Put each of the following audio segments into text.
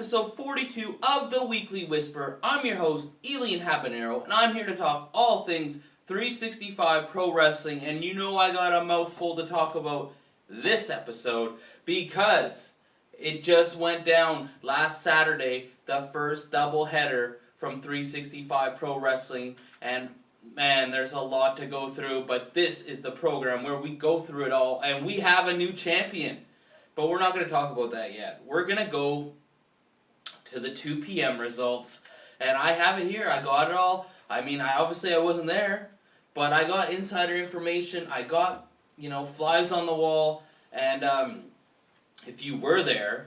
episode 42 of The Weekly Whisper. I'm your host, Elian Habanero, and I'm here to talk all things 365 Pro Wrestling, and you know I got a mouthful to talk about this episode because it just went down last Saturday, the first doubleheader from 365 Pro Wrestling, and man, there's a lot to go through, but this is the program where we go through it all, and we have a new champion. But we're not going to talk about that yet. We're going to go to the 2 p.m. results, and I have it here. I got it all. I mean, obviously I wasn't there, but I got insider information. I got, flies on the wall, and if you were there,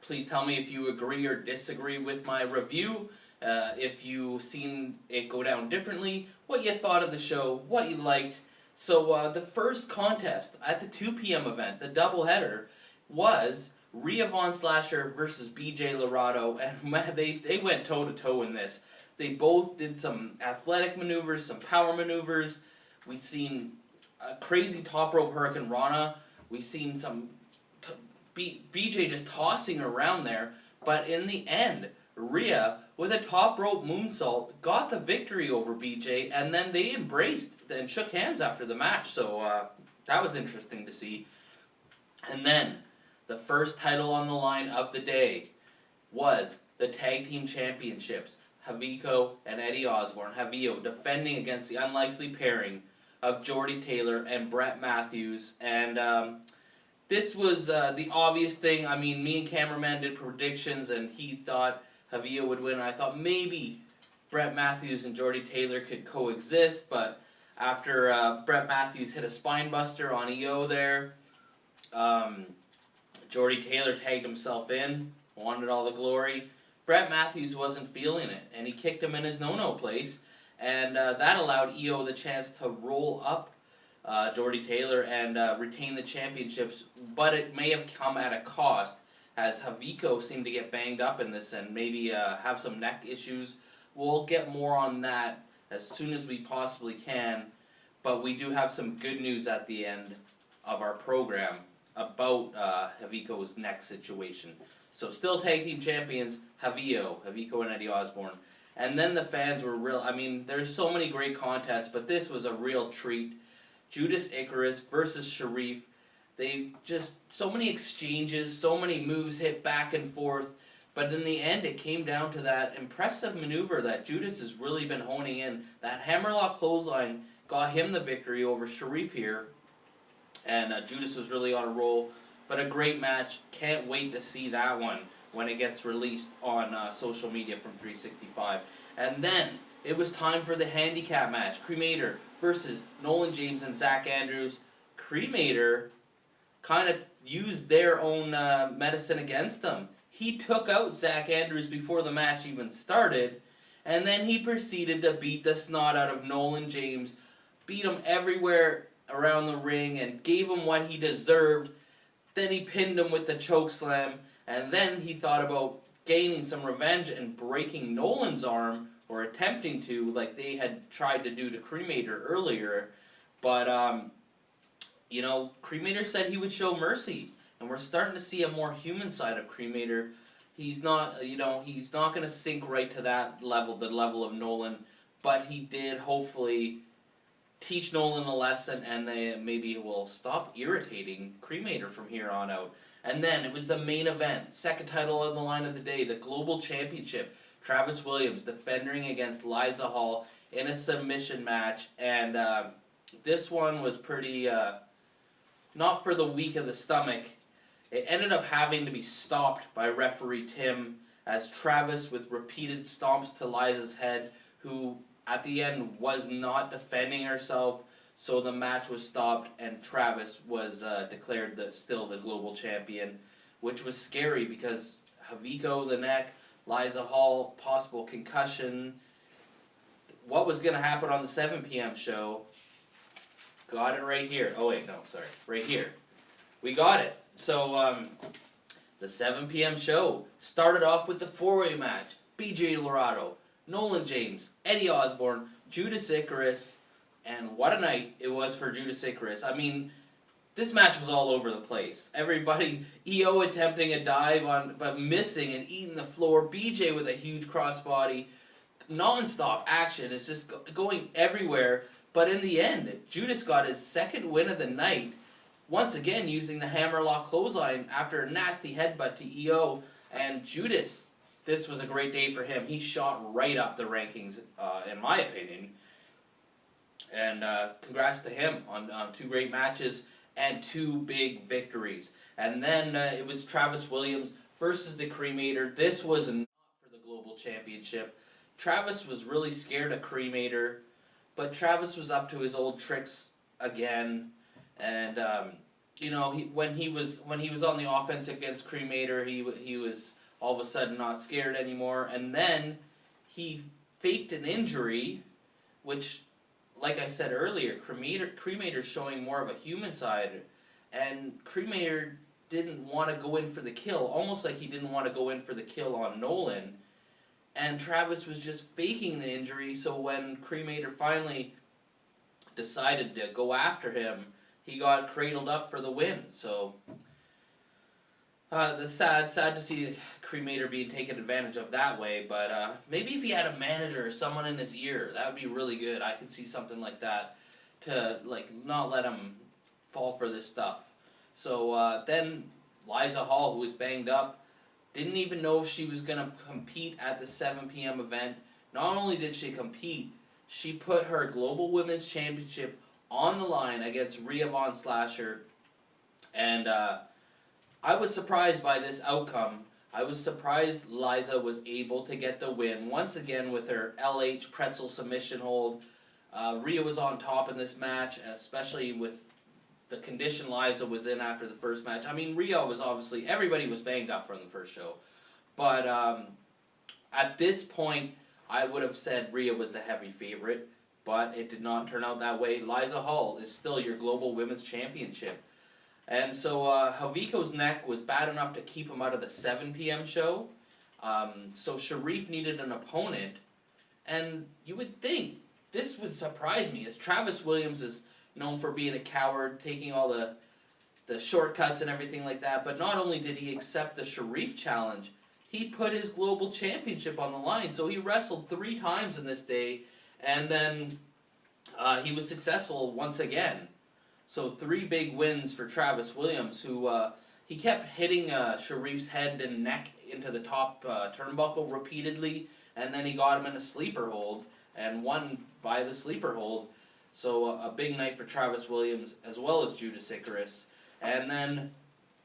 please tell me if you agree or disagree with my review, if you seen it go down differently, what you thought of the show, what you liked. So the first contest at the 2 p.m. event, the doubleheader, was Ria Von Slasher versus Bj Lorato, and man, they went toe-to-toe in this. They both did some athletic maneuvers, some power maneuvers. We've seen a crazy top rope Hurricane Rana. We've seen some BJ just tossing around there, but in the end, Ria, with a top rope moonsault, got the victory over BJ, and then they embraced and shook hands after the match, so that was interesting to see. And then, the first title on the line of the day was the Tag Team Championships. Heviko and Eddie Osborne. Hevio defending against the unlikely pairing of Jordie Taylor and Brett Matthews. And this was the obvious thing. I mean, me and cameraman did predictions, and he thought Hevio would win. I thought maybe Brett Matthews and Jordie Taylor could coexist, but after Brett Matthews hit a spine buster on EO there, Jordie Taylor tagged himself in, wanted all the glory. Brett Matthews wasn't feeling it, and he kicked him in his no-no place, and that allowed EO the chance to roll up Jordie Taylor and retain the championships, but it may have come at a cost, as Heviko seemed to get banged up in this and maybe have some neck issues. We'll get more on that as soon as we possibly can, but we do have some good news at the end of our program about Heviko's neck situation. So still tag team champions, Heviko and Eddie Osborne. And then the fans were real. I mean, there's so many great contests, but this was a real treat. Judas Icarus versus Sharif. They just, so many exchanges, so many moves hit back and forth. But in the end, it came down to that impressive maneuver that Judas has really been honing in. That hammerlock clothesline got him the victory over Sharif here. And Judas was really on a roll. But a great match. Can't wait to see that one when it gets released on social media from 365. And then it was time for the handicap match. Cremator versus Nolan James and Zack Andrews. Cremator kind of used their own medicine against them. He took out Zack Andrews before the match even started. And then he proceeded to beat the snot out of Nolan James. Beat him everywhere around the ring and gave him what he deserved. Then he pinned him with the chokeslam, and then he thought about gaining some revenge and breaking Nolan's arm, or attempting to, like they had tried to do to Cremator earlier. But, Cremator said he would show mercy, and we're starting to see a more human side of Cremator. He's not, he's not going to sink right to that level, the level of Nolan, but he did hopefully teach Nolan a lesson, and they maybe will stop irritating Cremator from here on out. And then it was the main event, second title on the line of the day, the Global Championship. Travis Williams defending against Liza Hall in a submission match, and this one was pretty, not for the weak of the stomach. It ended up having to be stopped by referee Tim, as Travis, with repeated stomps to Liza's head, who at the end was not defending herself, so the match was stopped, and Travis was declared still the global champion, which was scary because Heviko, the neck, Liza Hall, possible concussion. What was going to happen on the 7 p.m. show? Got it right here. Oh wait, no, sorry. Right here. We got it. So, the 7 p.m. show started off with the 4-way match. Bj Lorato, Nolan James, Eddie Osborne, Judas Icarus, and what a night it was for Judas Icarus. I mean, this match was all over the place. Everybody, EO attempting a dive on, but missing and eating the floor. BJ with a huge crossbody. Non-stop action. It's just going everywhere. But in the end, Judas got his second win of the night. Once again, using the hammerlock clothesline after a nasty headbutt to EO. And Judas, this was a great day for him. He shot right up the rankings, in my opinion. And congrats to him on 2 great matches and 2 big victories. And then it was Travis Williams versus the Cremator. This was not for the Global Championship. Travis was really scared of Cremator, but Travis was up to his old tricks again. And you know, when he was on the offense against Cremator, he was all of a sudden not scared anymore. And then he faked an injury, which, like I said earlier, Cremator's showing more of a human side, and Cremator didn't want to go in for the kill, almost like he didn't want to go in for the kill on Nolan, and Travis was just faking the injury, so when Cremator finally decided to go after him, he got cradled up for the win. So the sad to see Cremator being taken advantage of that way, but maybe if he had a manager or someone in his ear, that would be really good. I could see something like that to not let him fall for this stuff. So then Liza Hall, who was banged up, didn't even know if she was going to compete at the 7 p.m. event. Not only did she compete, she put her Global Women's Championship on the line against Ria Von Slasher, and I was surprised by this outcome. I was surprised Liza was able to get the win, once again with her LH pretzel submission hold. Ria was on top in this match, especially with the condition Liza was in after the first match. I mean, Ria was obviously, everybody was banged up from the first show. But at this point, I would have said Ria was the heavy favorite, but it did not turn out that way. Liza Hall is still your Global Women's Championship. And so Haviko's neck was bad enough to keep him out of the 7 p.m. show. So Sharif needed an opponent. And you would think, this would surprise me, as Travis Williams is known for being a coward, taking all the shortcuts and everything like that. But not only did he accept the Sharif challenge, he put his Global Championship on the line. So he wrestled 3 times in this day. And then he was successful once again. So 3 big wins for Travis Williams, who he kept hitting Sharif's head and neck into the top turnbuckle repeatedly, and then he got him in a sleeper hold and won via the sleeper hold. So a big night for Travis Williams as well as Judas Icarus. And then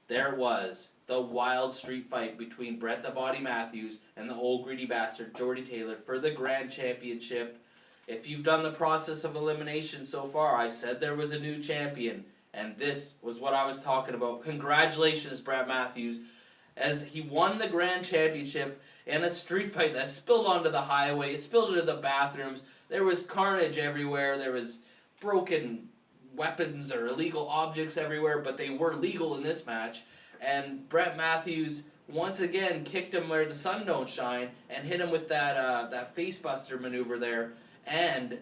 there was the wild street fight between Bret the Body Matthews and the old greedy bastard Jordy Taylor for the Grand Championship. If you've done the process of elimination so far, I said there was a new champion, and this was what I was talking about. Congratulations, Bret Matthews, as he won the Grand Championship in a street fight that spilled onto the highway, it spilled into the bathrooms, there was carnage everywhere, there was broken weapons or illegal objects everywhere, but they were legal in this match, and Bret Matthews once again kicked him where the sun don't shine, and hit him with that facebuster maneuver there, and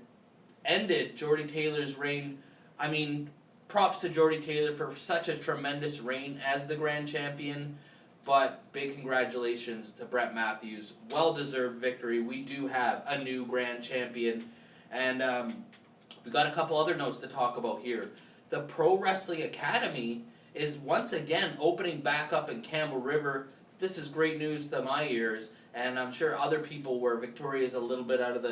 ended Jordy Taylor's reign. I mean, props to Jordy Taylor for such a tremendous reign as the Grand Champion, but big congratulations to Bret Matthews. Well-deserved victory. We do have a new Grand Champion, and we got a couple other notes to talk about here. The Pro Wrestling Academy is once again opening back up in Campbell River. This is great news to my ears, and I'm sure other people where Victoria is a little bit out of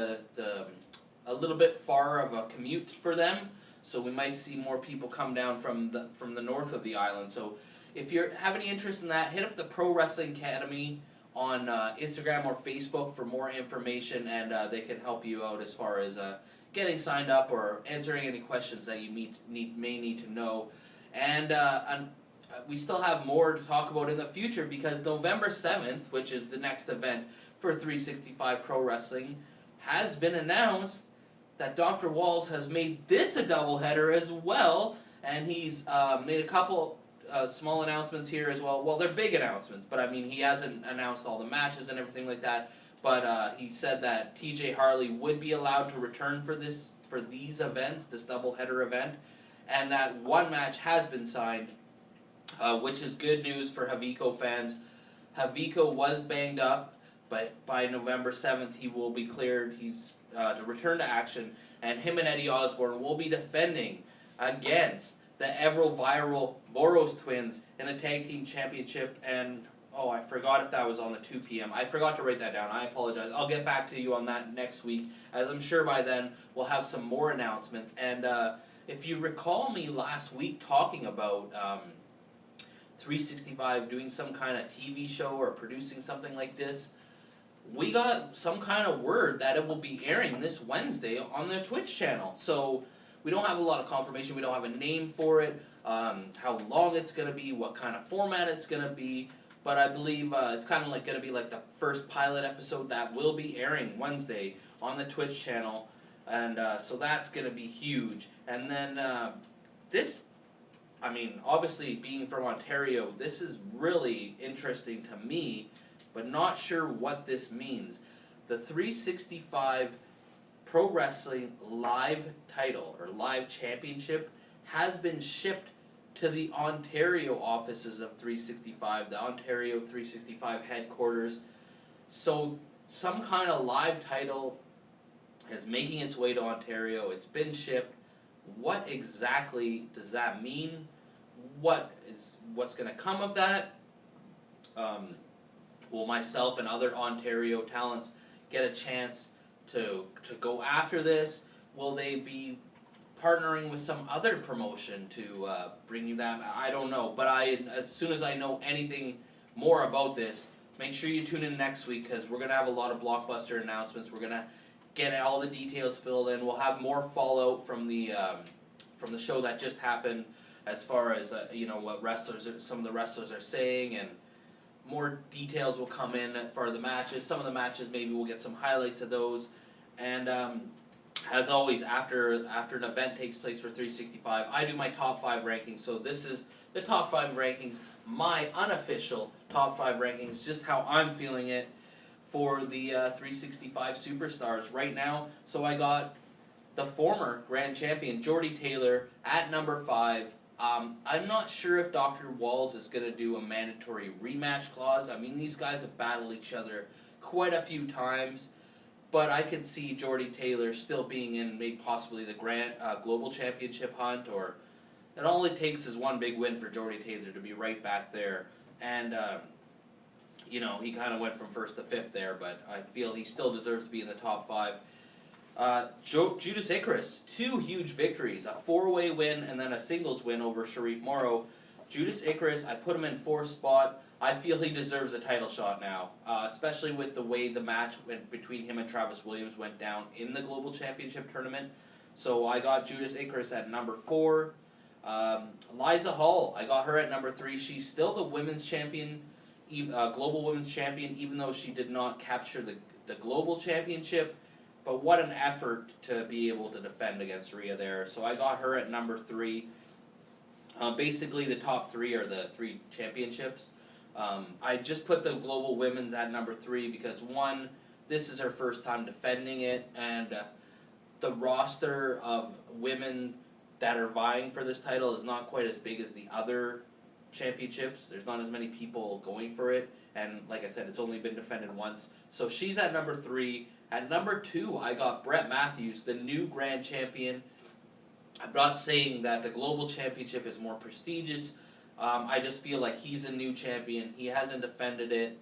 a little bit far of a commute for them, so we might see more people come down from the north of the island. So if you have any interest in that, hit up the Pro Wrestling Academy on Instagram or Facebook for more information, and they can help you out as far as getting signed up or answering any questions that you may need to know. And we still have more to talk about in the future, because November 7th, which is the next event for 365 Pro Wrestling, has been announced that Dr. Walls has made this a doubleheader as well, and he's made a couple small announcements here as well. Well, they're big announcements, but I mean, he hasn't announced all the matches and everything like that, but he said that TJ Harley would be allowed to return for these events, this doubleheader event, and that one match has been signed, which is good news for Haviko fans. Haviko was banged up, but by November 7th he will be cleared. He's to return to action, and him and Eddie Osborne will be defending against the ever-viral Voros twins in a tag team championship. And oh, I forgot if that was on the 2 p.m. I forgot to write that down. I apologize. I'll get back to you on that next week, as I'm sure by then we'll have some more announcements. And if you recall me last week talking about 365 doing some kind of TV show or producing something like this, we got some kind of word that it will be airing this Wednesday on their Twitch channel. So we don't have a lot of confirmation. We don't have a name for it, how long it's going to be, what kind of format it's going to be. But I believe it's kind of like going to be like the first pilot episode that will be airing Wednesday on the Twitch channel. And so that's going to be huge. And then this, I mean, obviously being from Ontario, this is really interesting to me, but not sure what this means. The 365 Pro Wrestling Live title, or Live Championship, has been shipped to the Ontario offices of 365, the Ontario 365 headquarters. So some kind of live title is making its way to Ontario. It's been shipped. What exactly does that mean? What's going to come of that? Will myself and other Ontario talents get a chance to go after this? Will they be partnering with some other promotion to bring you that? I don't know, but as soon as I know anything more about this, make sure you tune in next week, because we're going to have a lot of blockbuster announcements. We're going to get all the details filled in. We'll have more fallout from the show that just happened, as far as what some of the wrestlers are saying, and more details will come in for the matches. Some of the matches, maybe we'll get some highlights of those. And as always, after an event takes place for 365, I do my top 5 rankings. So this is the top 5 rankings, my unofficial top 5 rankings, just how I'm feeling it for the 365 superstars right now. So I got the former grand champion, Jordie Taylor, at number 5. I'm not sure if Dr. Walls is going to do a mandatory rematch clause. I mean, these guys have battled each other quite a few times, but I can see Jordie Taylor still being in maybe possibly the grand global championship hunt, or it all it takes is one big win for Jordie Taylor to be right back there. And he kind of went from 1st to 5th there, but I feel he still deserves to be in the top 5. Judas Icarus, 2 huge victories, a 4-way win and then a singles win over Sharif Morrow. Judas Icarus, I put him in 4th spot. I feel he deserves a title shot now, especially with the way the match between him and Travis Williams went down in the Global Championship Tournament. So I got Judas Icarus at number 4. Liza Hall, I got her at number 3. She's still the women's champion, global women's champion, even though she did not capture the global championship. But what an effort to be able to defend against Ria there. So I got her at number 3. Basically, the top 3 are the 3 championships. I just put the global women's at number 3 because, one, this is her first time defending it, and the roster of women that are vying for this title is not quite as big as the other championships. There's not as many people going for it, and like I said, it's only been defended once. So she's at number 3. At number 2, I got Brett Matthews, the new grand champion. I'm not saying that the global championship is more prestigious. I just feel like he's a new champion. He hasn't defended it,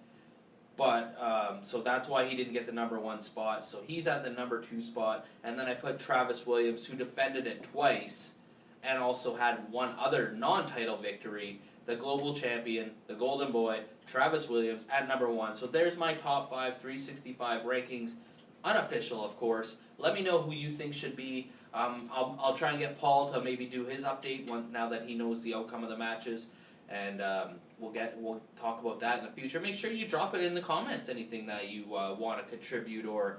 but so that's why he didn't get the number 1 spot. So he's at the number 2 spot. And then I put Travis Williams, who defended it twice and also had one other non-title victory, the global champion, the golden boy, Travis Williams, at number 1. So there's my top 5 365 rankings. Unofficial, of course. Let me know who you think should be. I'll try and get Paul to maybe do his update now that he knows the outcome of the matches, and we'll talk about that in the future. Make sure you drop it in the comments, anything that you want to contribute or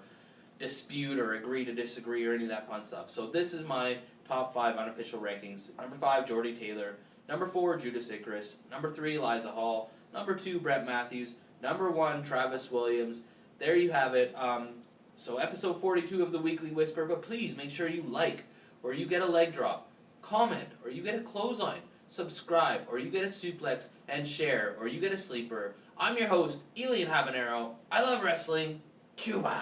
dispute or agree to disagree or any of that fun stuff. So this is my top 5 unofficial rankings. Number 5, Jordie Taylor. Number 4, Judas Icarus. Number 3, Liza Hall. Number 2, Brett Matthews. Number 1, Travis Williams. There you have it. So episode 42 of the Weekly Whisper, but please make sure you like or you get a leg drop. comment, or you get a clothesline. Subscribe, or you get a suplex, and share, or you get a sleeper. I'm your host, Elian Habanero. I love wrestling. Cuba!